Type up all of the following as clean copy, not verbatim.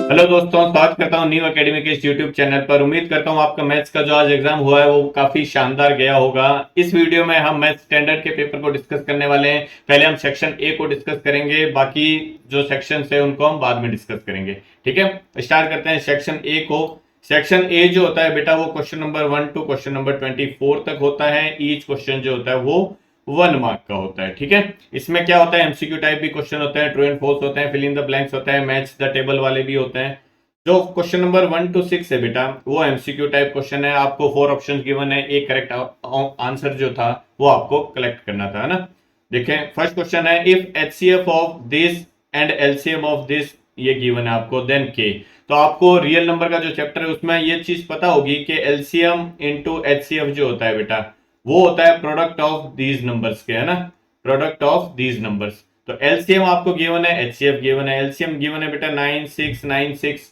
Hello दोस्तों, स्वागत करता हूं न्यू एकेडमी के इस यूट्यूब चैनल पर। उम्मीद करता हूं आपका मैथ्स का जो आज एग्जाम हुआ है वो काफी शानदार गया होगा। इस वीडियो में हम मैथ्स स्टैंडर्ड के पेपर को डिस्कस करने वाले हैं। पहले हम सेक्शन ए को डिस्कस करेंगे, बाकी जो सेक्शन है उनको हम बाद में डिस्कस करेंगे। ठीक है, स्टार्ट करते हैं सेक्शन ए को। सेक्शन ए जो होता है बेटा वो question number 1 to question number 24 तक होता है। ईच क्वेश्चन जो होता है वो 1 मार्क का होता है। ठीक है, इसमें क्या होता है, एमसीक्यू टाइप भी क्वेश्चन होते हैं, ट्रू एंड फॉल्स होते हैं, फिल इन द ब्लैंक्स होता है, मैच द टेबल वाले भी होते हैं। जो क्वेश्चन नंबर 1 टू 6 है बेटा वो एमसीक्यू टाइप क्वेश्चन है। आपको 4 ऑप्शन गिवन है, एक करेक्ट आंसर जो था वो आपको कलेक्ट करना था, है ना। देखें, फर्स्ट क्वेश्चन है if HCF of this and LCM of this, ये गिवन है आपको, देन के। तो आपको रियल नंबर का जो चैप्टर है उसमें ये चीज पता होगी कि एलसीएम इंटू एचसीएफ जो होता है बेटा वो होता है प्रोडक्ट ऑफ दीज नंबर्स के, है ना, प्रोडक्ट ऑफ दीज नंबर्स। तो एलसीएम आपको गिवन है, एचसीएफ गिवन है। एलसीएम गिवन है बेटा 9696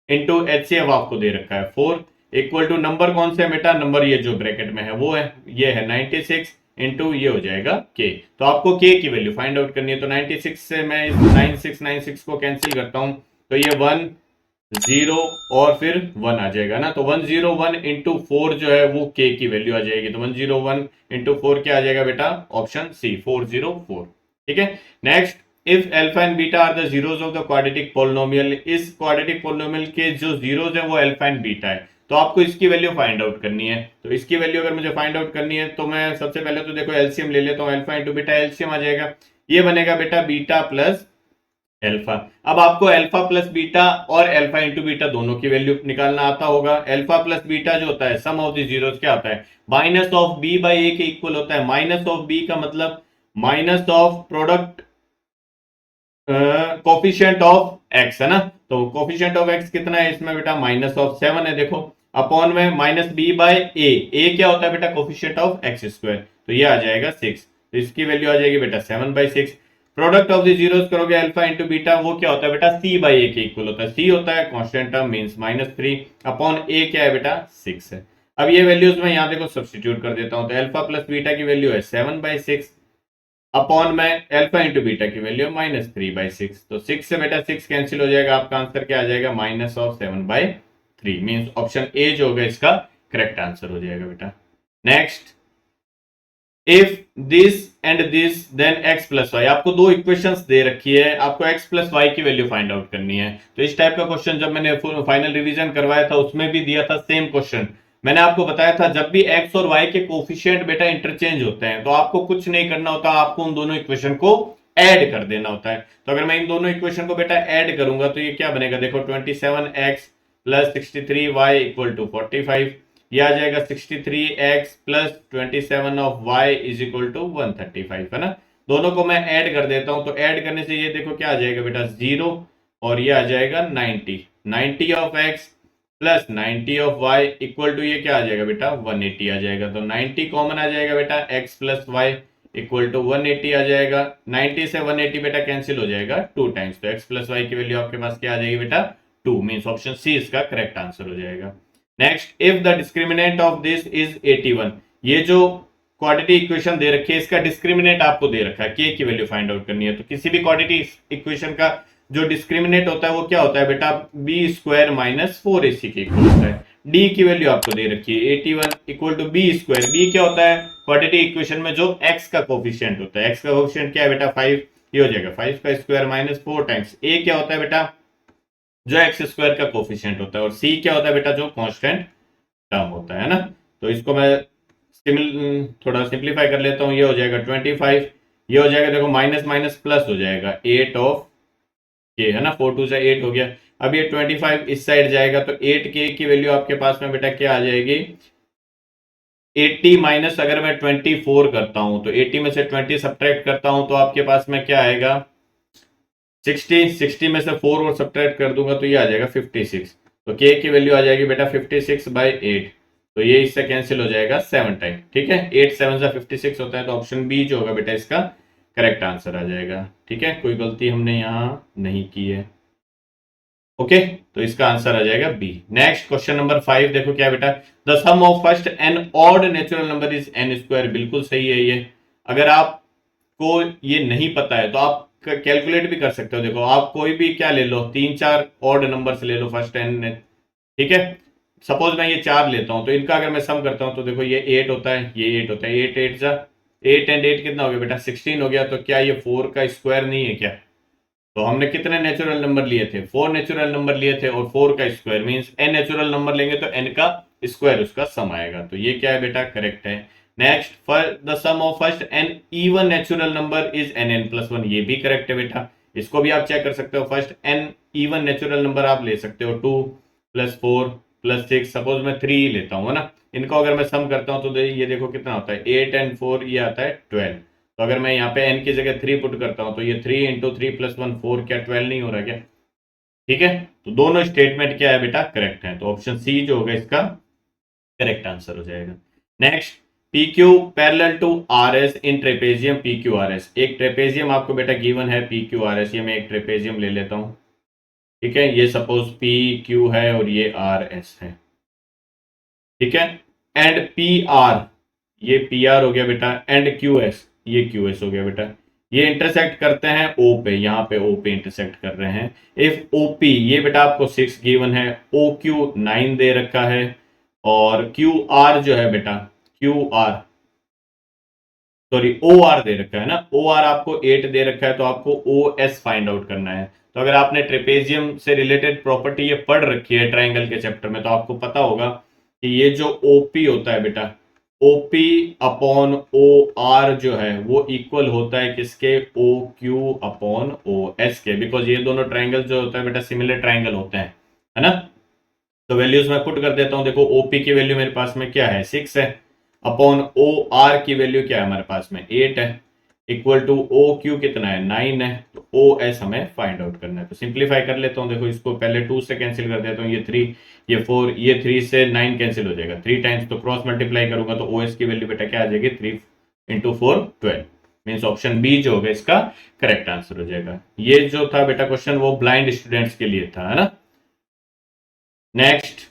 इंटू एचसीएफ आपको दे रखा है 4 इक्वल टू नंबर कौन से है बेटा, नंबर ये जो ब्रैकेट में है वो है, ये है 96 इंटू ये हो जाएगा के। तो आपको के की वैल्यू फाइंड आउट करनी है। तो 96 से मैं इस 9696 को कैंसिल करता हूं तो ये 1 0 और फिर 1 आ जाएगा ना। तो 101 इंटू 4 जो है वो के की वैल्यू आ जाएगी। तो 101 इंटू 4 क्या आ जाएगा बेटा, ऑप्शन सी 404। ठीक है, next if alpha and beta are the zeros of the quadratic polynomial, इस क्वाड्रेटिक पोलिनोमियल के जो जीरोस है वो अल्फा एंड बीटा है। तो आपको इसकी वैल्यू फाइंड आउट करनी है। तो इसकी वैल्यू अगर मुझे फाइंड आउट करनी है तो मैं सबसे पहले तो देखो एलसीएम ले लेता हूँ। अल्फा इंटू बीटा एलसीएम आ जाएगा, ये बनेगा बेटा बीटा प्लस एल्फा। अब आपको अल्फा प्लस बीटा और अल्फा इंटू बीटा दोनों की वैल्यू निकालना आता होगा। अल्फा प्लस बीटा जो होता है सम ऑफ द जीरोस क्या होता है, माइनस ऑफ बी बाई ए के इक्वल होता है। माइनस ऑफ बी का मतलब minus of product coefficient of x, है ना। तो कोफिशिएंट ऑफ एक्स कितना है इसमें बेटा, माइनस ऑफ 7 है। देखो अपॉन में माइनस बी बाई ए क्या होता है बेटा, कोफिशिएंट ऑफ एक्स स्क्वायर, तो ये आ जाएगा 6। तो इसकी वैल्यू आ जाएगी बेटा 7/6। प्रोडक्ट ऑफ द जीरोस करोगे अल्फा इंटू बीटा, वो क्या होता है बेटा सी बाई ए के इक्वल होता है। सी होता है कांस्टेंट टर्म मींस -3 अपॉन ए क्या है बेटा 6 है। अब ये वैल्यूज में यहाँ देखो सब्स्टिट्यूट कर देता हूं। तो अल्फा प्लस बीटा की वैल्यू है 7/6 अपॉन में अल्फा इंटू बीटा की वैल्यू -3/6। तो 6 से बेटा 6 कैंसिल हो जाएगा, आपका आंसर क्या आ जाएगा, -7/3। मींस ऑप्शन ए जो होगा इसका करेक्ट आंसर हो जाएगा बेटा। Next if this and this then x plus y, आपको दो इक्वेशंस दे रखी है, आपको एक्स प्लस वाई की वैल्यू फाइंड आउट करनी है। तो इस टाइप का क्वेश्चन जब मैंने फाइनल रिवीजन करवाया था उसमें भी दिया था सेम क्वेश्चन। मैंने आपको बताया था जब भी एक्स और वाई के कोफिशिएंट बेटा इंटरचेंज होते हैं तो आपको कुछ नहीं करना होता, आपको उन दोनों इक्वेशन को ऐड कर देना होता है। तो अगर मैं इन दोनों इक्वेशन को बेटा ऐड करूंगा तो ये क्या बनेगा, देखो 27x plus 63y equal to 45, ये आ जाएगा 63x plus 27 of y is equal to 135, है ना। दोनों को मैं ऐड कर देता हूं तो ऐड करने से ये देखो क्या आ जाएगा बेटा 0 और ये आ जाएगा 90 of x plus 90 of y equal to ये क्या आ जाएगा बेटा 180 आ जाएगा। तो 90 कॉमन आ जाएगा बेटा, x plus y equal to 180 आ जाएगा। 90 से 180 बेटा कैंसिल हो जाएगा 2 टाइम्स, तो x प्लस वाई की वैल्यू आपके पास क्या आ जाएगी बेटा 2। मींस ऑप्शन सी इसका करेक्ट आंसर हो जाएगा। Next if the discriminant of this is 81, ये जो क्वाड्रेटिक इक्वेशन दे रखी है इसका डिस्क्रिमिनेंट आपको दे रखा है, के की वैल्यू फाइंड आउट करनी है। तो किसी भी क्वाड्रेटिक इक्वेशन का जो डिस्क्रिमिनेंट होता है वो क्या होता है बेटा, बी स्क्वायर माइनस 4ac के इक्वल होता है। डी की वैल्यू आपको दे रखी है 81 equal to b square. B क्या होता है क्वाड्रेटिक इक्वेशन में जो एक्स का कोफिशिएंट होता है, एक्स का कोफिशिएंट क्या है बेटा 5, ये हो जाएगा 5 का स्क्वायर माइनस 4 टाइम्स ए क्या होता है बेटा जो एक्स स्क्वायर का कोफिशिएंट होता है, और सी क्या होता है बेटा जो कांस्टेंट टर्म होता है ना। तो इसको मैं थोड़ा सिंप्लीफाई कर लेता हूं, ये हो जाएगा 25, ये हो जाएगा देखो माइनस माइनस प्लस हो जाएगा 8 ऑफ के, है ना, 4 2 से 8 हो गया। अब ये 25 इस साइड जाएगा तो 8k की वैल्यू आपके पास में बेटा क्या आ जाएगी 80 माइनस अगर मैं 24 करता हूं तो 80 में से 20 सब्ट्रैक्ट करता हूं तो आपके पास में क्या आएगा 60 में से 4 और सब्ट्रैक्ट कर दूंगा तो ये आ जाएगा 56। तो k की वैल्यू आ जाएगी बेटा 56/8। तो ये इससे कैंसिल हो जाएगा 7 टाइम। ठीक है, 8 7 से 56 होता है, तो ऑप्शन बी जो होगा बेटा इसका करेक्ट आंसर आ जाएगा। ठीक है, कोई गलती हमने यहां नहीं की है। ओके, तो इसका आंसर आ जाएगा बी। नेक्स्ट क्वेश्चन नंबर 5 देखो क्या बेटा, the sum of first n odd natural number is n square. बिल्कुल सही है ये। अगर आपको ये नहीं पता है तो आप कैलकुलेट भी कर सकते हो। देखो आप कोई भी क्या ले लो, 3-4 ऑड नंबर ले लो फर्स्ट एन, ठीक है। सपोज मैं ये 4 लेता हूं, तो इनका अगर मैं सम करता हूं तो देखो ये 8 होता है, ये 8 होता है, 8 8 जा 8 एंड 8 कितना हो गया बेटा 16 हो गया। तो क्या ये 4 का स्क्वायर नहीं है क्या? तो हमने कितने नेचुरल नंबर लिए थे, 4 नेचुरल नंबर लिए थे, और 4 का square means n natural number लेंगे तो n का स्क्वायर उसका सम आएगा। तो ये क्या है बेटा, करेक्ट है। Next, for the sum of first n even natural number is nn+1, ये भी करेक्ट है बेटा। इसको भी आप चेक कर सकते हो। First n even natural number आप ले सकते हो, 2 + 4 + 6, सपोज मैं 3 लेता हूँ, है ना। इनको अगर मैं सम करता हूँ तो ये देखो कितना होता है, 8 एंड 4 ये आता है 12। तो अगर मैं यहाँ पे n की जगह 3 पुट करता हूं तो ये 3 × 3 + 1 4, क्या 12 नहीं हो रहा क्या? ठीक है, तो दोनों स्टेटमेंट क्या है बेटा, करेक्ट है। तो ऑप्शन सी जो होगा इसका करेक्ट आंसर हो जाएगा। Next, P Q parallel to R S in trapezium P Q R S. एक ट्रेपेजियम आपको बेटा गिवन है पी क्यू आर एस, ये मैं एक ट्रेपेजियम ले लेता हूं, ठीक है। ये सपोज पी क्यू है और ये आर एस है, ठीक है। एंड पी आर, ये पी आर हो गया बेटा, एंड क्यू एस, ये क्यू एस हो गया बेटा। ये इंटरसेक्ट करते हैं ओ पे, यहाँ पे ओ पे इंटरसेक्ट कर रहे हैं। इफ ओ पी, ये बेटा आपको 6 गिवन है, ओ क्यू 9 दे रखा है, और क्यू आर जो है बेटा, Q R sorry O R दे रखा है ना, ओ आर आपको 8 दे रखा है, तो आपको ओ एस फाइंड आउट करना है। तो अगर आपने ट्रेपेजियम से रिलेटेड प्रॉपर्टी ये पढ़ रखी है ट्राइंगल के चैप्टर में, तो आपको पता होगा कि ये जो ओपी होता है बेटा, ओपी अपॉन ओ आर जो है वो इक्वल होता है किसके, O Q upon O S के, बिकॉज ये दोनों ट्राइंगल जो होता है बेटा सिमिलर ट्राइंगल होते हैं, है ना। तो वैल्यूज मैं पुट कर देता हूं। देखो ओपी की वैल्यू मेरे पास में क्या है, 6 है, अपॉन ओ आर की वैल्यू क्या है हमारे पास में, 8 है, इक्वल टू ओ क्यू कितना है, 9 है। तो ओ एस हमें फाइंड आउट करना है। तो सिंप्लीफाई कर लेता हूं। देखो इसको पहले 2 से कैंसिल कर देता हूं, ये 3 ये 4, ये 3 से 9 कैंसिल हो जाएगा 3 टाइम्स, तो क्रॉस मल्टीप्लाई करूंगा तो ओ एस की वैल्यू बेटा क्या आ जाएगी, 3 × 4 12। मीन्स ऑप्शन बी जो होगा इसका करेक्ट आंसर हो जाएगा। ये जो था बेटा क्वेश्चन वो ब्लाइंड स्टूडेंट्स के लिए था, है ना। नेक्स्ट,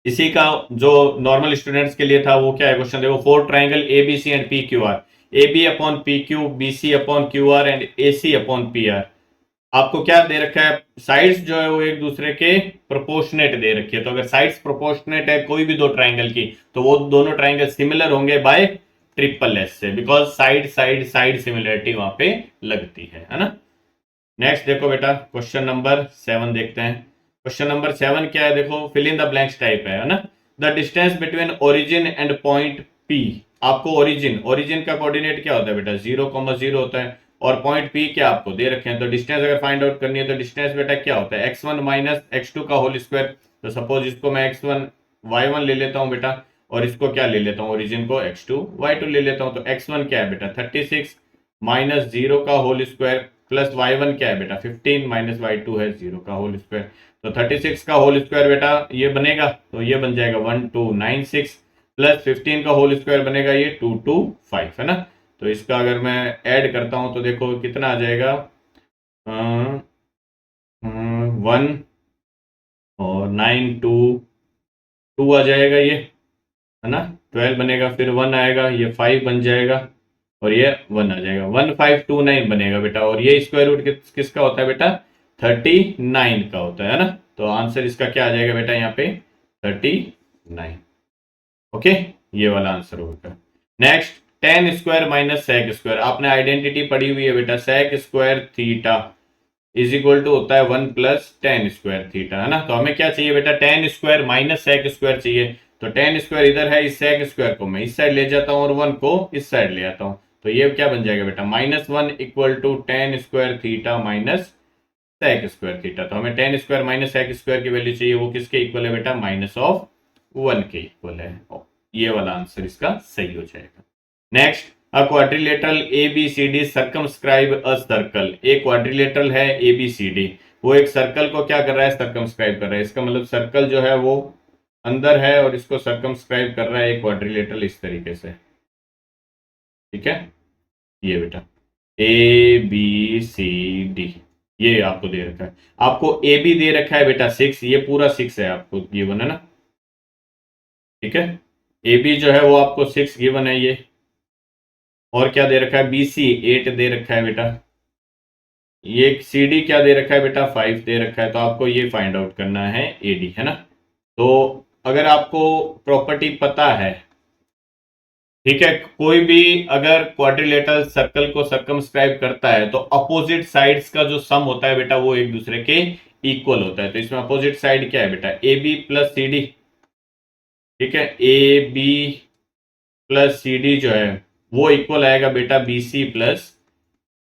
इसी का जो नॉर्मल स्टूडेंट्स के लिए था वो क्या है क्वेश्चन, देखो 4 triangle A B C and P Q R, A B upon P Q, B C upon Q R and A C upon P R. आपको क्या दे रखा है, साइड्स जो है वो एक दूसरे के प्रोपोर्शनेट दे रखी है। तो अगर साइड्स प्रोपोर्शनेट है कोई भी दो ट्राइंगल की, तो वो दोनों ट्राइंगल सिमिलर होंगे बाय ट्रिपल एस से, because side side side similarity वहां पे लगती है ना। नेक्स्ट देखो बेटा क्वेश्चन नंबर 7 देखते हैं। क्वेश्चन नंबर 7 क्या है, देखो fill in the blanks type है ना। The distance between origin and point P. आपको ओरिजिन का कोऑर्डिनेट क्या होता है बेटा, 0,0 होता है, और पॉइंट पी क्या आपको दे रखे हैं। तो डिस्टेंस अगर फाइंड आउट करनी है तो डिस्टेंस बेटा क्या होता है, x1 माइनस x2 का होल स्क्वायर। तो सपोज इसको मैं x1 y1 ले लेता हूं बेटा, और इसको क्या ले लेता हूं, ओरिजिन को x2 y2 ले लेता हूं। तो x1 क्या है बेटा 36 माइनस 0 का होल स्क्वायर, प्लस y1 क्या है बेटा 15 माइनस y2 है 0 का होल स्क्वायर। तो 36 का होल स्क्वायर बेटा ये बनेगा, तो ये बन जाएगा 1296, प्लस 15 का होल स्क्वायर बनेगा ये 225, है ना। तो इसका अगर मैं ऐड करता हूं तो देखो कितना आ जाएगा, 1 और 9 2 2 आ जाएगा ये, है ना। 12 बनेगा, फिर 1 आएगा, ये 5 बन जाएगा, और ये 1 आ जाएगा, 1529 बनेगा बेटा। और ये स्क्वायर रूट किसका होता है बेटा, 39 का होता है ना। तो आंसर इसका क्या आ जाएगा बेटा यहाँ पे 39। ओके, ये वाला आंसर होगा। Next, tan square minus sec square. आपने आइडेंटिटी पढ़ी हुई है बेटा, sec square theta is equal to होता है 1 प्लस tan स्क्वायर थीटा, है ना। तो हमें क्या चाहिए बेटा, tan square minus sec square चाहिए। तो tan स्क्वायर इधर है, इस sec स्क्वायर को मैं इस साइड ले जाता हूं और 1 को इस साइड ले आता हूं। तो ये क्या बन जाएगा बेटा, -1 equal to tan square theta minus sec square theta. तो हमें tan square minus sec square की वैल्यू चाहिए, वो किसके इक्वल है बेटा, -1 के इक्वल है। ये वाला आंसर इसका सही हो जाएगा। Next, a quadrilateral ABCD circumscribe a circle. एक क्वाड्रिलेटरल है ABCD, वो एक सर्कल को क्या कर रहा है, सर्कमस्क्राइब कर रहा है। इसका मतलब सर्कल जो है वो अंदर है और इसको सर्कमस्क्राइब कर रहा है एक क्वाड्रिलेटरल इस तरीके से, ठीक है। ये बेटा ABCD ये आपको दे रखा है। आपको AB दे रखा है बेटा 6, ये पूरा 6 है आपको गिवन, है ना, ठीक है। AB जो है वो आपको 6 गिवन है ये, और क्या दे रखा है, BC 8 दे रखा है बेटा, ये सी डी क्या दे रखा है बेटा, 5 दे रखा है, तो आपको ये फाइंड आउट करना है ए डी, है ना। तो अगर आपको प्रॉपर्टी पता है, ठीक है, कोई भी अगर क्वाड्रिलेटरल सर्कल को सर्कमस्क्राइब करता है तो अपोजिट साइड्स का जो सम होता है बेटा वो एक दूसरे के इक्वल होता है। तो इसमें अपोजिट साइड क्या है बेटा, A B plus C D, ठीक है, A B plus C D जो है वो इक्वल आएगा बेटा B C plus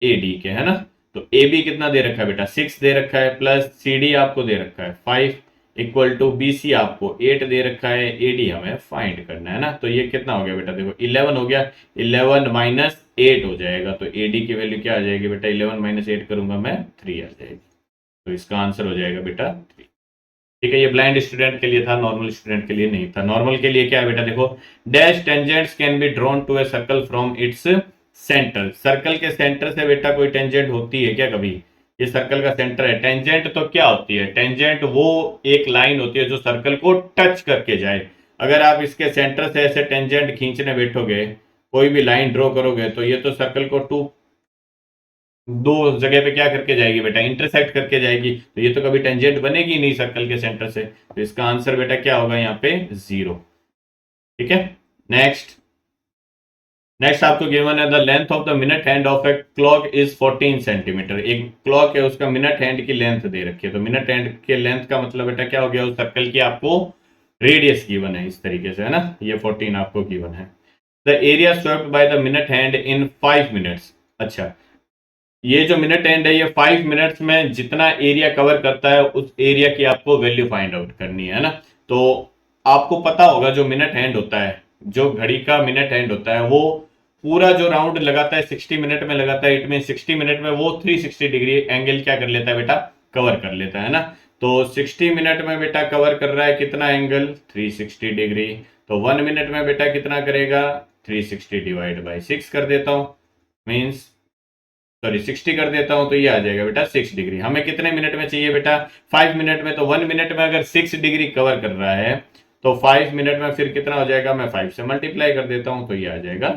A D के, है ना। तो ए बी कितना दे रखा है बेटा, 6 दे रखा है, प्लस सी डी आपको दे रखा है 5, इक्वल टू बी सी आपको 8 दे रखा है, ए डी हमें फाइंड करना है ना। तो ये कितना हो गया बेटा, देखो 11 हो गया, 11 माइनस 8 हो जाएगा, तो ए डी की वैल्यू क्या आ जाएगी बेटा, 11 माइनस 8 करूंगा मैं 3 आ जाएगी। तो इसका आंसर हो जाएगा बेटा 3। ठीक है, ये ब्लाइंड स्टूडेंट के लिए था, नॉर्मल स्टूडेंट के लिए नहीं था। नॉर्मल के लिए क्या है बेटा, देखो dash tangents can be drawn to a circle from its centre. Circle के सेंटर से बेटा कोई टेंजेंट होती है क्या कभी, ये सर्कल का सेंटर है। टेंजेंट तो क्या होती है, टेंजेंट वो एक लाइन होती है जो सर्कल को टच करके जाए। अगर आप इसके सेंटर से ऐसे टेंजेंट खींचने बैठोगे, कोई भी लाइन ड्रॉ करोगे, तो ये तो सर्कल को दो जगह पे क्या करके जाएगी बेटा, इंटरसेक्ट करके जाएगी। तो ये तो कभी टेंजेंट बनेगी नहीं सर्कल के सेंटर से। तो इसका आंसर बेटा क्या होगा यहाँ पे 0। ठीक है, नेक्स्ट आपको गिवन है the length of the minute hand of a clock is 14 centimetre. एक क्लॉक है उसका मिनट हैंड की लेंथ दे रखी है। तो मिनट हैंड के लेंथ का मतलब बेटा क्या हो गया, उस सर्कल की आपको रेडियस गिवन है इस तरीके से, है ना। ये 14 आपको गिवन है। The area swept by the minute hand in 5 minutes. अच्छा, ये जो मिनट हैंड है ये 5 मिनट्स में जितना एरिया कवर करता है उस एरिया की आपको वैल्यू फाइंड आउट करनी है ना। तो आपको पता होगा जो मिनट हैंड होता है, जो घड़ी का मिनट हैंड होता है, वो पूरा जो राउंड लगाता है 60 मिनट में लगाता है। इट मीन 60 मिनट में वो 360 डिग्री एंगल क्या कर लेता है बेटा, कवर कर लेता है ना। तो 60 मिनट में बेटा कवर कर रहा है कितना एंगल, 360 डिग्री। तो 1 मिनट में बेटा कितना करेगा, 360 डिवाइड बाई 6 कर देता हूं, मीन्स सॉरी 60 कर देता हूं, तो ये आ जाएगा बेटा 6 डिग्री। हमें कितने मिनट में चाहिए बेटा, 5 मिनट में। तो 1 मिनट में अगर 6 डिग्री कवर कर रहा है तो 5 मिनट में फिर कितना हो जाएगा, मैं 5 से मल्टीप्लाई कर देता हूं, तो ये आ जाएगा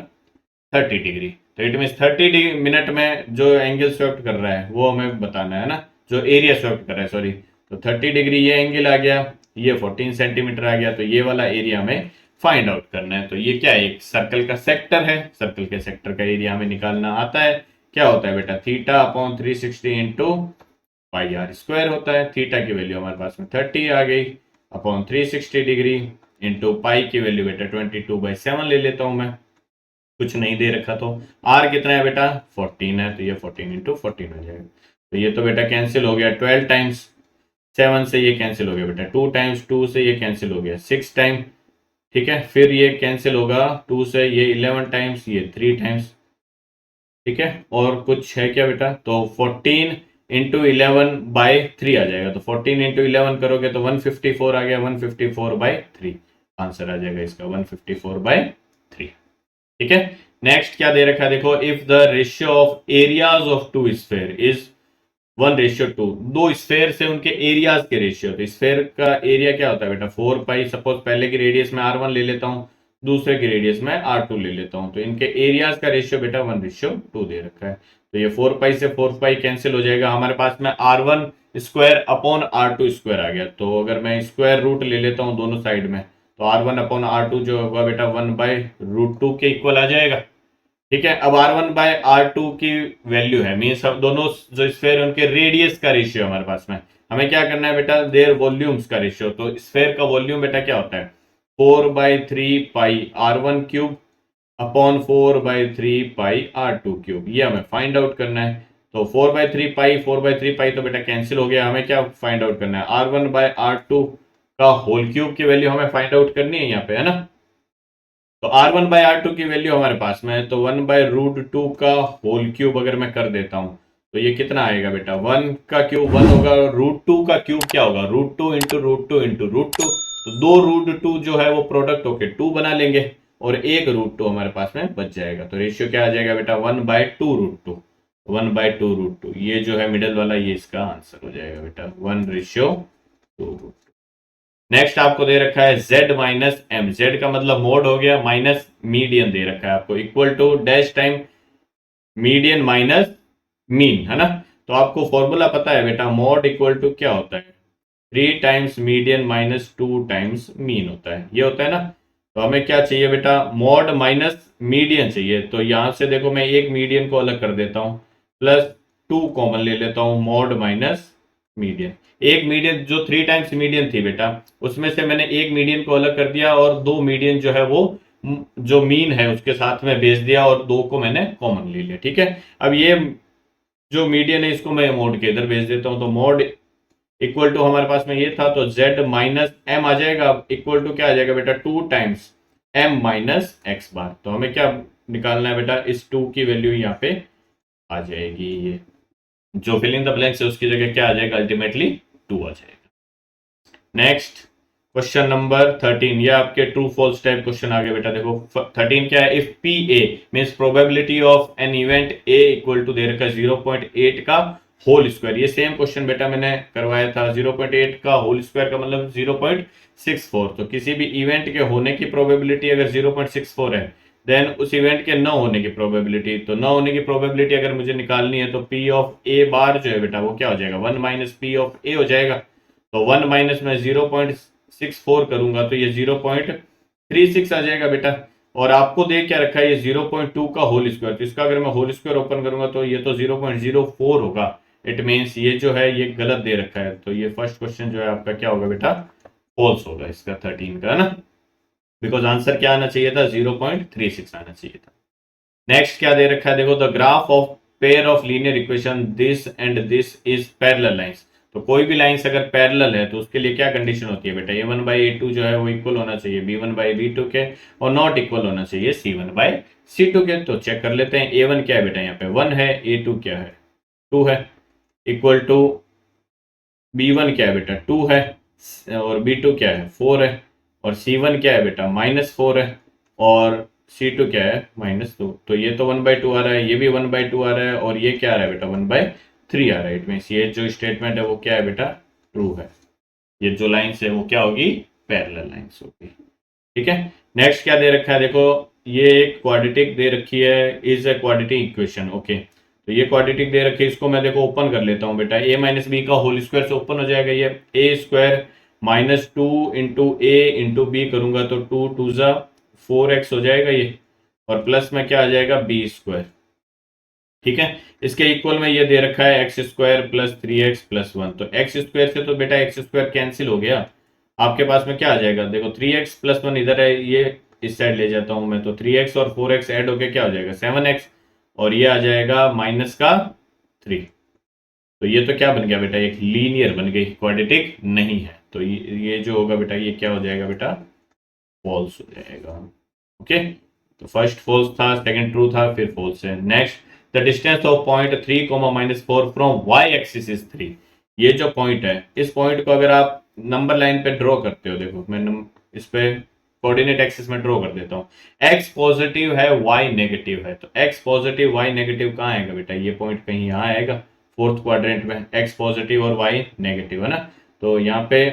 30 डिग्री। तो इट मीन 30 मिनट में जो एंगल स्वेप्ट कर रहा है वो हमें बताना है ना, जो एरिया स्वेप्ट कर रहा है, सॉरी। तो 30 डिग्री ये एंगल आ गया, ये 14 सेंटीमीटर आ गया, तो ये वाला एरिया हमें फाइंड आउट करना है। तो ये क्या है, एक सर्कल का सेक्टर है। सर्कल के सेक्टर का एरिया हमें निकालना आता है। क्या होता है बेटा, theta upon 360 into pi r square होता है। थीटा की वैल्यू हमारे पास में 30 आ गई, अपॉन 360 डिग्री इंटू पाई की वैल्यू बेटा 22/7 ले लेता हूं मैं, कुछ नहीं दे रखा। तो आर कितना है बेटा, 14 है, तो ये 14 इंटू 14 हो जाएगा। तो ये तो बेटा कैंसिल हो गया, 12 टाइम्स 7 से ये कैंसिल हो गया बेटा, 2 टाइम्स 2 से ये कैंसिल हो गया 6 टाइम, ठीक है। फिर ये कैंसिल होगा 2 से, ये 11 टाइम्स, ये 3 टाइम्स, ठीक है। और कुछ है क्या बेटा, तो 14 इंटू 11/3 आ जाएगा। तो 14 इंटू 11 करोगे तो 154 आ गया, 154/3 आंसर आ जाएगा इसका, 154/3। ठीक है, नेक्स्ट क्या दे रखा है देखो, if the ratio of areas of two sphere is 1:2। दो स्फेयर से उनके एरियाज के रेशियो। तो स्फेयर का एरिया क्या होता है बेटा, 4 पाई। सपोज पहले की रेडियस में R1 ले लेता हूं, दूसरे की रेडियस में R2 ले लेता हूं, तो इनके एरियाज का रेशियो बेटा 1:2 दे रखा है। तो ये 4 पाई से 4 पाई कैंसिल हो जाएगा, हमारे पास में R1 square upon R2 square आ गया। तो अगर मैं स्क्वायर रूट ले लेता हूं दोनों साइड में, तो R1 अपॉन R2 जो होगा बेटा 1/√2 के इक्वल आ जाएगा। ठीक है, अब R1/R2 की वैल्यू है, मीन्स अब दोनों जो स्फेयर है उनके रेडियस का रेशियो हमारे पास में। हमें क्या करना है बेटा, देयर वॉल्यूम्स का रेशियो। तो स्फेयर का वॉल्यूम बेटा क्या होता है, 4/3 पाई R1 क्यूब अपॉन 4/3 पाई R2 क्यूब। ये हमें फाइंड आउट करना है। तो 4/3 पाई तो बेटा कैंसिल हो गया। हमें क्या फाइंड आउट करना है, R1/R2 का होल क्यूब की वैल्यू हमें फाइंड आउट करनी है यहाँ पे, है ना। तो R1/R2 की वैल्यू हमारे पास में है, तो 1/√2 का होल क्यूब अगर मैं कर देता हूं तो ये कितना आएगा बेटा, 1 का क्यूब 1 होगा, √2 का क्यूब क्या होगा, √2 इंटू √2 इंटू √2। तो 2 √2 जो है वो प्रोडक्ट होके 2 बना लेंगे और एक √2 हमारे पास में बच जाएगा। तो रेशियो क्या आ जाएगा बेटा, 1/2√2। 1/2√2 ये जो है मिडिल वाला, ये इसका आंसर हो जाएगा बेटा, 1:2। नेक्स्ट आपको दे रखा है z माइनस एम। जेड का मतलब मोड हो गया, माइनस मीडियन दे रखा है आपको, equal to dash time median minus mean, है ना। तो आपको फॉर्मूला पता है बेटा, मॉड इक्वल टू क्या होता है, 3 times median minus 2 times mean होता है, ये होता है ना। तो हमें क्या चाहिए बेटा, मॉड माइनस मीडियन चाहिए। तो यहां से देखो मैं एक मीडियन को अलग कर देता हूं, प्लस 2 कॉमन ले लेता हूं, मॉड माइनस मीडियन। एक मीडियन जो 3 टाइम्स मीडियन थी बेटा, उसमें से मैंने एक मीडियन को अलग कर दिया और 2 मीडियन जो है वो जो मीन है उसके साथ में भेज दिया और 2 को मैंने कॉमन ले लिया, ठीक है। अब ये जो मीडियन है इसको मैं मोड के इधर भेज देता हूं, तो मोड इक्वल टू हमारे पास में ये था, तो z माइनस एम आ जाएगा, इक्वल टू क्या आ जाएगा बेटा, 2 टाइम्स m माइनस एक्स बार। तो हमें क्या निकालना है बेटा, इस 2 की वैल्यू यहाँ पे आ जाएगी, ये जो फिल इन द ब्लैंक्स है उसकी जगह क्या आ जाएगा, अल्टीमेटली 2 आ जाएगा। नेक्स्ट क्वेश्चन नंबर 13, ये आपके ट्रू फॉल्स टाइप क्वेश्चन आ गया बेटा। देखो 13 क्या है, if P A means probability of an event A equal to दे रखा है 0.8 का होल स्क्वायर। ये सेम क्वेश्चन बेटा मैंने करवाया था, 0.8 का होल स्क्वायर का मतलब 0.64। तो किसी भी इवेंट के होने की प्रोबेबिलिटी अगर 0.64 है, देन उस इवेंट के न होने की प्रोबेबिलिटी, तो न होने की प्रोबेबिलिटी अगर मुझे निकालनी है तो पी ऑफ ए बार जो है बेटा वो क्या हो जाएगा, 1 माइनस पी ऑफ ए हो जाएगा। तो 1 माइनस में 0.64 करूंगा तो ये 0.36 आ जाएगा बेटा। और आपको दे क्या रखा है, ये 0.2 का होल स्क्वायर, तो इसका अगर मैं होल स्क्वायर ओपन करूंगा तो ये तो 0.04 होगा। इट मीन्स ये जो है ये गलत दे रखा है। तो ये फर्स्ट क्वेश्चन जो है आपका क्या होगा बेटा, फॉल्स होगा इसका 13 का, है ना। बिकॉज आंसर क्या आना चाहिए था, 0.36 आना चाहिए था। नेक्स्ट क्या दे रखा है, देखो the graph of pair of linear equation this and this is parallel lines. तो कोई भी लाइंस अगर पैरेलल है तो उसके लिए क्या कंडीशन होती है बेटा, a1 बाई a2 जो है वो इक्वल होना चाहिए b1 बाई b2 के, और नॉट इक्वल होना चाहिए c1 बाई c2 के। तो चेक कर लेते हैं, a1 क्या है बेटा, यहाँ पे 1 है, a2 क्या है 2 है, इक्वल टू b1 क्या है बेटा 2 है, और b2 क्या है 4 है, और c1 क्या है बेटा -4 है, और c2 क्या है -2। तो ये तो 1/2 आ रहा है, ये भी 1/2 आ रहा है, और ये क्या आ रहा है बेटा 1/3 आ रहा है। इट मीन्स ये जो स्टेटमेंट है वो क्या है बेटा, ट्रू है। ये जो लाइन्स है वो क्या होगी, पैरेलल लाइन्स होगी, ठीक है। नेक्स्ट क्या दे रखा है, देखो ये एक क्वाड्रेटिक दे रखी है, is a quadratic equation, okay. तो ये क्वाड्रेटिक दे रखी है, इसको मैं देखो ओपन कर लेता हूँ बेटा, a माइनस बी का होल स्क्वायर से ओपन हो जाएगा ये, a square -2 into a into b करूंगा तो 2 2 जा 4x हो जाएगा ये, और प्लस में क्या आ जाएगा बी स्क्वायर, ठीक है। इसके इक्वल में ये दे रखा है x square plus 3x plus 1। तो एक्स स्क्वायर से तो बेटा एक्स स्क्वायर कैंसिल हो गया, आपके पास में क्या आ जाएगा, देखो 3x प्लस 1 इधर है, ये इस साइड ले जाता हूं मैं, तो 3x और 4x ऐड होके क्या हो जाएगा 7x, और ये आ जाएगा माइनस का 3। तो ये तो क्या बन गया बेटा, एक लीनियर बन गई, क्वाड्रेटिक नहीं है। तो ये जो होगा बेटा ये क्या हो जाएगा बेटा, फॉल्स हो जाएगा, ओके। तो फर्स्ट फॉल्स था, सेकंड ट्रू था, फिर फॉल्स है। Next, the distance of point 3, -4 from y axis is 3। ये जो पॉइंट है, इस पॉइंट को अगर आप नंबर लाइन पे ड्रॉ करते हो, देखो मैं इस पे कोऑर्डिनेट एक्सिस में ड्रॉ कर देता हूँ, x पॉजिटिव है y नेगेटिव है, तो x पॉजिटिव y नेगेटिव कहाँ आएगा बेटा, ये पॉइंट कहीं यहाँ आएगा फोर्थ क्वाड्रेंट में, x पॉजिटिव और y नेगेटिव, है ना। तो यहाँ पे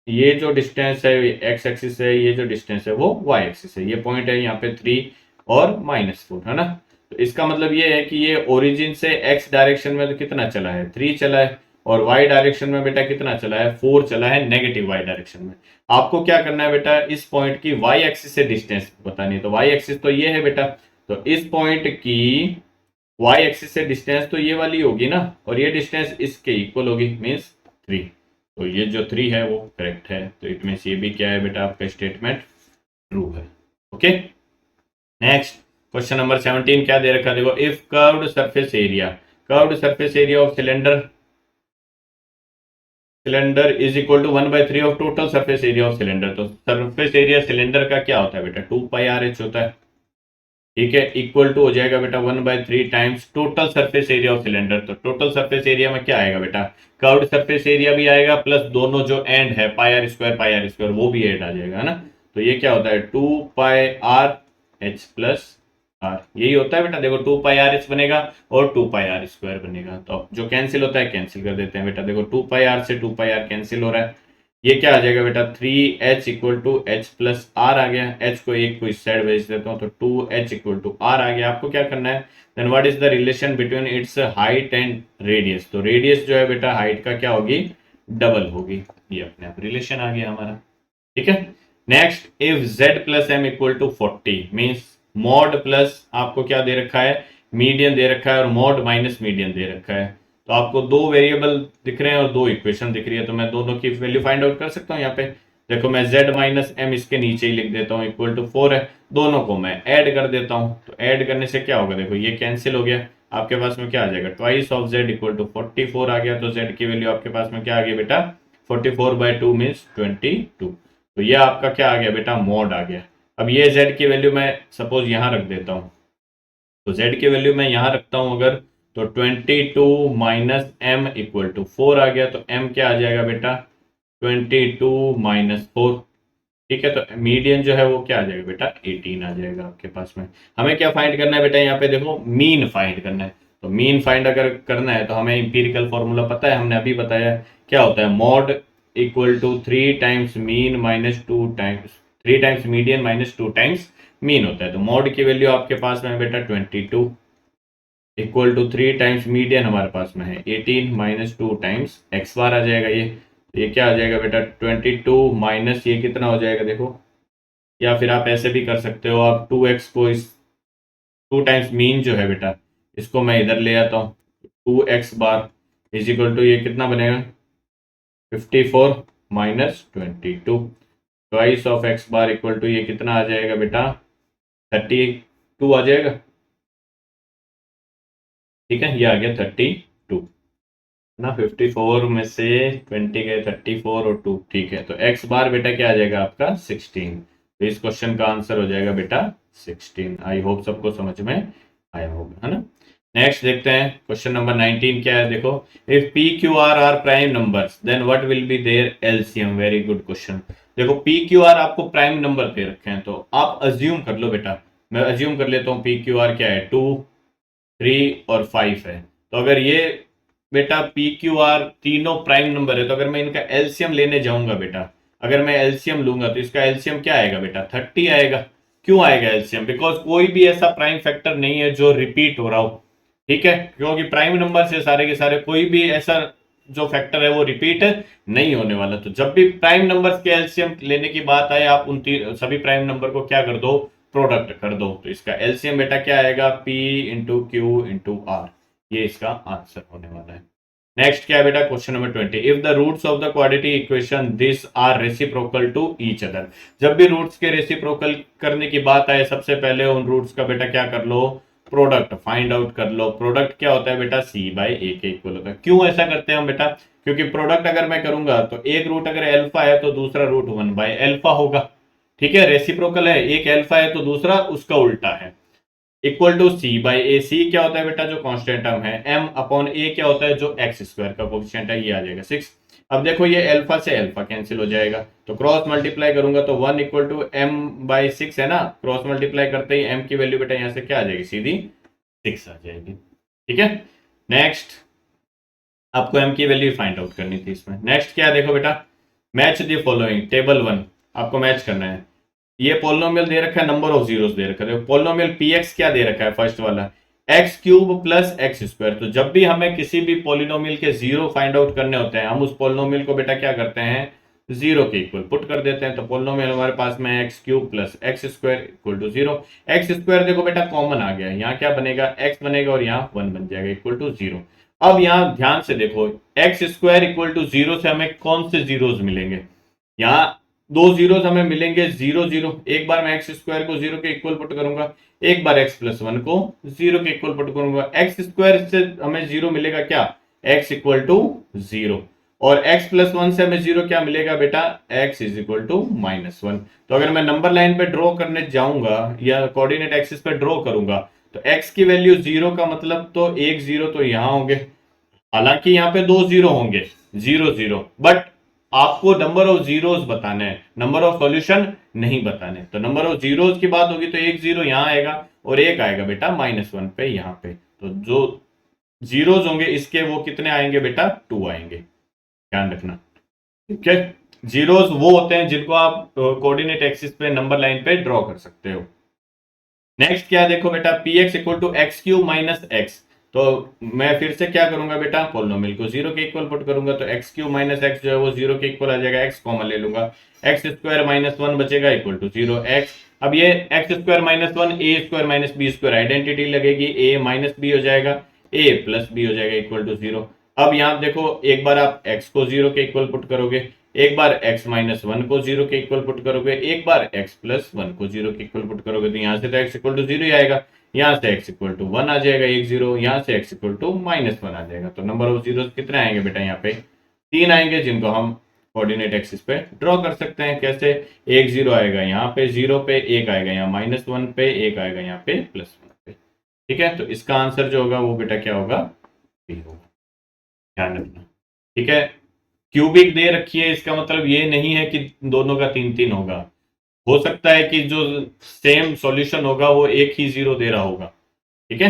ये जो डिस्टेंस है x एक्सिस है, ये जो डिस्टेंस है वो y एक्सिस है, ये पॉइंट है यहाँ पे 3 और -4, है ना। तो इसका मतलब ये है कि ये ओरिजिन से x डायरेक्शन में तो कितना चला है, 3 चला है, और y डायरेक्शन में बेटा कितना चला है, 4 चला है, नेगेटिव y डायरेक्शन में। आपको क्या करना है बेटा, इस पॉइंट की y एक्सिस से डिस्टेंस बतानी है। तो y एक्सिस तो ये है बेटा, तो इस पॉइंट की y एक्सिस से डिस्टेंस तो ये वाली होगी ना, और ये डिस्टेंस इसके इक्वल होगी, मीन्स 3। तो ये जो 3 है वो करेक्ट है। तो इट मीन्स ये भी क्या है बेटा, आपका स्टेटमेंट ट्रू है, ओके। नेक्स्ट क्वेश्चन नंबर 17 क्या दे रखा है, देखो if curved surface area of cylinder is equal to 1/3 of total surface area of cylinder. तो सरफेस एरिया सिलेंडर का क्या होता है बेटा, 2πr(h) होता है, ठीक है। इक्वल टू हो जाएगा बेटा 1/3 times total surface area of cylinder. तो टोटल सरफेस एरिया में क्या आएगा बेटा, कर्व्ड सरफेस एरिया भी आएगा, प्लस दोनों जो एंड है πr² वो भी ऐड आ जाएगा, है ना। तो ये क्या होता है 2πr(h) प्लस r, यही होता है बेटा। देखो 2πr(h) बनेगा और 2πr² बनेगा, तो जो कैंसिल होता है कैंसिल कर देते हैं बेटा। देखो 2πr से 2πr कैंसिल हो रहा है, ये क्या आ जाएगा बेटा 3h equal to H plus R आ गया, h को एक को इस साइड भेज देता हूँ तो 2h इक्वल टू आर आ गया। आपको क्या करना है, then what is the relation between its height and radius, तो रेडियस जो है बेटा हाइट का क्या होगी, डबल होगी। ये अपने आप रिलेशन आ गया हमारा, ठीक है। Next, if z plus M equal to 40 means mode plus आपको क्या दे रखा है, मीडियन दे रखा है और मॉड माइनस मीडियन दे रखा है। तो आपको दो वेरिएबल दिख रहे हैं और दो इक्वेशन दिख रही है, तो मैं दोनों की वैल्यू फाइंड आउट कर सकता हूँ। यहाँ पे देखो मैं z माइनस एम इसके नीचे ही लिख देता हूँ इक्वल टू 4 है, दोनों को मैं ऐड कर देता हूँ। तो ऐड करने से क्या होगा, देखो ये कैंसिल हो गया, आपके पास में क्या आ जाएगा, twice of z equal to 44 आ गया। तो z की वैल्यू आपके पास में क्या आ गया बेटा, 44/2 मीन्स 22। तो ये आपका क्या आ गया बेटा, मॉड आ गया। अब ये z की वैल्यू मैं सपोज यहाँ रख देता हूँ, तो z की वैल्यू मैं यहाँ रखता हूँ अगर, तो 22 माइनस एम इक्वल टू 4 आ गया। तो m क्या आ जाएगा बेटा, 22 माइनस 4, ठीक है। तो मीडियन जो है वो क्या आ जाएगा बेटा, 18 आ जाएगा आपके पास में। हमें क्या फाइंड करना है बेटा, यहाँ पे देखो मीन फाइंड करना है। तो मीन फाइंड अगर करना है तो हमें इंपीरिकल फॉर्मूला पता है, हमने अभी बताया क्या होता है, mode equal to 3 times mean minus 2 times 3 times median minus 2 times mean होता है। तो मॉड की वैल्यू आपके पास में है बेटा 22 इक्वल टू 3 टाइम्स मीडियन हमारे पास में है 18 माइनस 2 टाइम्स एक्स बार आ जाएगा। ये क्या आ जाएगा बेटा 22 माइनस ये कितना हो जाएगा देखो, या फिर आप ऐसे भी कर सकते हो, आप 2x को इस 2 टाइम्स मीन जो है बेटा इसको मैं इधर ले आता हूँ, 2x bar is equal to ये कितना बनेगा 54 minus 22, twice of x bar equal to ये कितना आ जाएगा बेटा 32 आ जाएगा, ठीक है। ये आ गया 32 ना, 54 में से 20 गए 34 और 2, ठीक है। तो x बार बेटा क्या आ जाएगा आपका 16। तो इस क्वेश्चन का आंसर हो जाएगा बेटा 16। आई होप सबको समझ में आया होगा, है ना। नेक्स्ट देखते हैं क्वेश्चन नंबर 19 क्या है, देखो if P Q R are prime numbers then what will be their LCM. Very good question. देखो पी क्यू आर आपको प्राइम नंबर दे रखे हैं, तो आप अज्यूम कर लो बेटा, मैं अज्यूम कर लेता हूँ पी क्यू आर क्या है 2 3 और 5 है। तो अगर ये बेटा पी क्यू आर तीनों प्राइम नंबर है, तो अगर मैं इनका एलसीएम लेने जाऊंगा बेटा, अगर मैं एलसीएम लूंगा तो इसका एलसीएम क्या आएगा बेटा 30 आएगा। क्यों आएगा एलसीएम, बिकॉज कोई भी ऐसा प्राइम फैक्टर नहीं है जो रिपीट हो रहा हो, ठीक है। क्योंकि प्राइम नंबर से सारे के सारे कोई भी ऐसा जो फैक्टर है वो रिपीट नहीं होने वाला। तो जब भी प्राइम नंबर्स के एलसीएम लेने की बात आए, आप उन सभी प्राइम नंबर को क्या कर दो, प्रोडक्ट कर दो। तो इसका एलसीएम बेटा क्या आएगा, P into Q into R, ये इसका आंसर होने वाला है। नेक्स्ट क्या है बेटा question number 20, if the roots of the quadratic equation this are reciprocal to each other. जब भी रूट्स के रेसिप्रोकल करने की बात आए, सबसे पहले उन रूट्स का बेटा क्या कर लो, प्रोडक्ट फाइंड आउट कर लो। प्रोडक्ट क्या होता है बेटा, सी बाई ए के इक्वल होता है। क्यों ऐसा करते हैं हम बेटा, क्योंकि प्रोडक्ट अगर मैं करूंगा तो एक रूट अगर एल्फा है तो दूसरा रूट 1/अल्फा होगा, ठीक है। रेसिप्रोकल है, एक एल्फा है तो दूसरा उसका उल्टा है। इक्वल टू सी बाई ए, सी क्या होता है बेटा जो कांस्टेंट टर्म है, एम अपॉन ए क्या होता है जो एक्स स्क्वायर का कोफिशिएंट है, ये आ जाएगा 6। अब देखो ये अल्फा से अल्फा कैंसिल हो जाएगा, तो क्रॉस मल्टीप्लाई करूंगा तो 1 इक्वल टू एम बाई 6 है ना, क्रॉस मल्टीप्लाई करते ही एम की वैल्यू बेटा यहां से क्या आ जाएगी, सीधी 6 आ जाएगी, ठीक है। नेक्स्ट आपको एम की वैल्यू फाइंड आउट करनी थी इसमें। नेक्स्ट क्या है देखो बेटा, मैच द फॉलोइंग टेबल 1, आपको मैच करना है। ये पोलिनोमियल दे रखा है, नंबर ऑफ जीरोस दे रखा है। पोलिनोमियल पी एक्स क्या दे रखा है, फर्स्ट वाला x cube plus x square. तो जब भी हमें किसी भी पोलिनोमियल के जीरो फाइंड आउट करने होते हैं, हम उस पोलिनोमियल को बेटा क्या करते हैं, जीरो के इक्वल पुट कर देते हैं। तो पोलिनोमियल हमारे पास में x cube plus x square equal to 0। X square देखो बेटा कॉमन आ गया, यहाँ क्या बनेगा, एक्स बनेगा और यहाँ 1 बन जाएगा इक्वल टू 0। अब यहाँ ध्यान से देखो, एक्स स्क्वायर इक्वल टू 0 से हमें कौन से जीरोस मिलेंगे, यहाँ दो जीरोस हमें मिलेंगे 0 0। एक बार मैं एक्स स्क्वायर को 0 के इक्वल पुट करूंगा, एक बार एक्स प्लस 1 को 0 के इक्वल पुट करूंगा। एक्स स्क्वायर से हमें 0 मिलेगा क्या, एक्स इक्वल टू 0, और x प्लस 1 से हमें 0 क्या मिलेगा बेटा, x इज इक्वल टू -1। तो अगर मैं नंबर लाइन पे ड्रॉ करने जाऊंगा या कोऑर्डिनेट एक्सिस पे ड्रॉ करूंगा, तो x की वैल्यू 0 का मतलब तो एक 0 तो यहां होंगे, हालांकि यहाँ पे दो 0 होंगे 0 0, बट आपको नंबर ऑफ जीरोस बताने हैं, नंबर ऑफ सॉल्यूशन नहीं बताने। तो नंबर ऑफ जीरोस की बात होगी तो एक 0 यहाँ आएगा और एक आएगा बेटा -1 पे यहाँ पे। तो जो जीरोस होंगे इसके वो कितने आएंगे बेटा, 2 आएंगे, ध्यान रखना, ठीक है। जीरोस वो होते हैं जिनको आप कोऑर्डिनेट एक्सिस पे नंबर लाइन पे ड्रॉ कर सकते हो। नेक्स्ट क्या देखो बेटा, P x equal to x Q minus x. तो मैं फिर से क्या करूंगा बेटा, पोलिनोमियल को जीरो के इक्वल पुट करूंगा, तो एक्स क्यू माइनस एक्स जो है वो जीरो के इक्वल आ जाएगा, एक्स कॉमन ले लूंगा, एक्स स्क्वायर माइनस वन बचेगा इक्वल टू जीरो एक्स। अब ये X square minus one A square minus B square identity लगेगी, ए माइनस बी हो जाएगा, ए प्लस बी हो जाएगा इक्वल टू जीरो। अब यहाँ देखो एक बार आप x को जीरो के इक्वल पुट करोगे, एक बार x माइनस वन को जीरो के इक्वल पुट करोगे, एक बार x प्लस वन को जीरो के इक्वल पुट करोगे, तो यहाँ से तो x इक्वल टू जीरो ही आएगा, यहाँ से x इक्वल टू वन आ जाएगा, एक जीरो, यहाँ से x equal to minus one आ जाएगा। तो नंबर ऑफ जीरो कितने आएंगे बेटा, यहाँ पे तीन आएंगे, जिनको हम कोऑर्डिनेट एक्सिस पे ड्रॉ कर सकते हैं। कैसे, एक जीरो आएगा यहाँ पे, जीरो पे एक आएगा यहाँ माइनस वन पे, एक आएगा यहाँ पे प्लस वन पे। ठीक है, तो इसका आंसर जो होगा वो बेटा क्या होगा, बी होगा, ध्यान रखना। ठीक है, क्यूबिक दे रखी है, इसका मतलब ये नहीं है कि दोनों का तीन तीन होगा, हो सकता है कि जो सेम सॉल्यूशन होगा वो एक ही जीरो दे रहा होगा। ठीक है,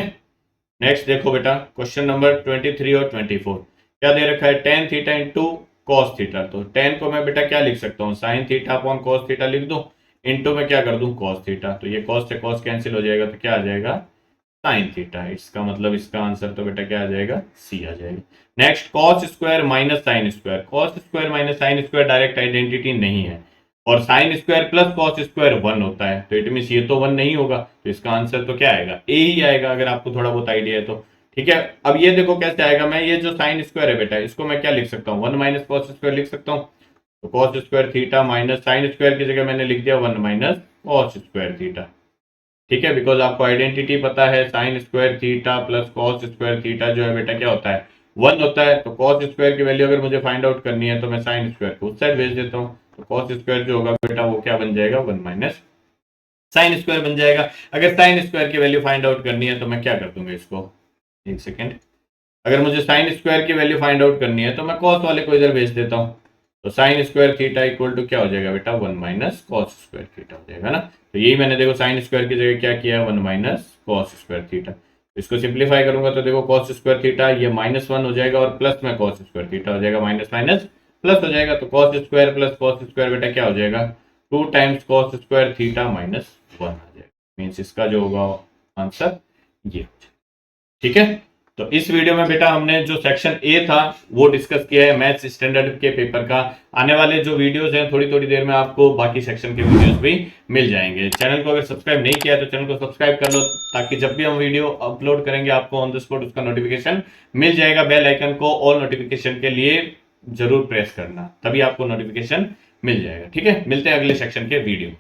नेक्स्ट देखो बेटा, क्वेश्चन नंबर 23 और 24 क्या दे रखा है, tan theta into cos theta. तो टेन को मैं बेटा क्या लिख सकता हूँ, sine theta upon cos theta लिख दूं, इंटू में क्या कर दूं कॉस थीटा, तो ये कॉस से कॉस कैंसिल हो जाएगा, तो क्या आ जाएगा साइन थीटा। इसका मतलब इसका आंसर तो बेटा क्या आ जाएगा, सी आ जाएगा। Next cos square minus sine square, cos square minus sine square direct identity नहीं है, और sine square plus cos square one होता है, तो इट मीन ये तो वन नहीं होगा, तो इसका आंसर तो क्या आएगा, ए ही आएगा, अगर आपको थोड़ा बहुत आइडिया है तो। ठीक है, अब ये देखो कैसे आएगा, मैं ये जो साइन स्क्वायर है बेटा इसको मैं क्या लिख सकता हूँ, वन माइनस कॉस स्क्वायर लिख सकता हूँ, तो cos square theta minus sine square की जगह मैंने लिख दिया one minus cos square theta. ठीक है, बिकॉज आपको आइडेंटिटी पता है, sign square theta plus cos square theta जो है बेटा क्या होता है, वन होता है। तो कॉस स्क्वायर की वैल्यू अगर मुझे फाइंड आउट करनी है तो मैं साइन स्क्वायर को उस साइड भेज देता हूँ, तो कॉस स्क्वायर जो होगा बेटा वो क्या बन जाएगा, वन माइनस साइन स्क्वायर बन जाएगा। अगर साइन स्क्वायर की वैल्यू फाइंड आउट करनी है तो मैं क्या कर दूंगा इसको, एक सेकेंड, अगर मुझे साइन स्क्वायर की वैल्यू फाइंड आउट करनी है तो मैं कॉस वाले को इधर भेज देता हूँ, तो sine square theta equal to क्या हो जाएगा बेटा, one minus cos square theta हो जाएगा ना। तो यही मैंने देखो साइन स्क्वायर की जगह क्या किया है, one minus cos square theta. इसको सिंप्लीफाई करूंगा तो देखो कॉस स्क्वायर थीटा ये माइनस वन हो जाएगा, और प्लस में कॉस स्क्वायर थीटा हो जाएगा, माइनस माइनस प्लस हो जाएगा, तो cos square plus cos square बेटा क्या हो जाएगा, two times cos square theta minus one आ जाएगा, मीन्स इसका जो होगा आंसर ये। ठीक है, तो इस वीडियो में बेटा हमने जो सेक्शन ए था वो डिस्कस किया है मैथ्स स्टैंडर्ड के पेपर का। आने वाले जो वीडियोस हैं थोड़ी थोड़ी देर में आपको बाकी सेक्शन के वीडियोस भी मिल जाएंगे। चैनल को अगर सब्सक्राइब नहीं किया तो चैनल को सब्सक्राइब कर लो, ताकि जब भी हम वीडियो अपलोड करेंगे आपको ऑन द स्पॉट उसका नोटिफिकेशन मिल जाएगा। बेल आइकन को ऑल नोटिफिकेशन के लिए जरूर प्रेस करना, तभी आपको नोटिफिकेशन मिल जाएगा। ठीक है, मिलते हैं अगले सेक्शन के वीडियो में।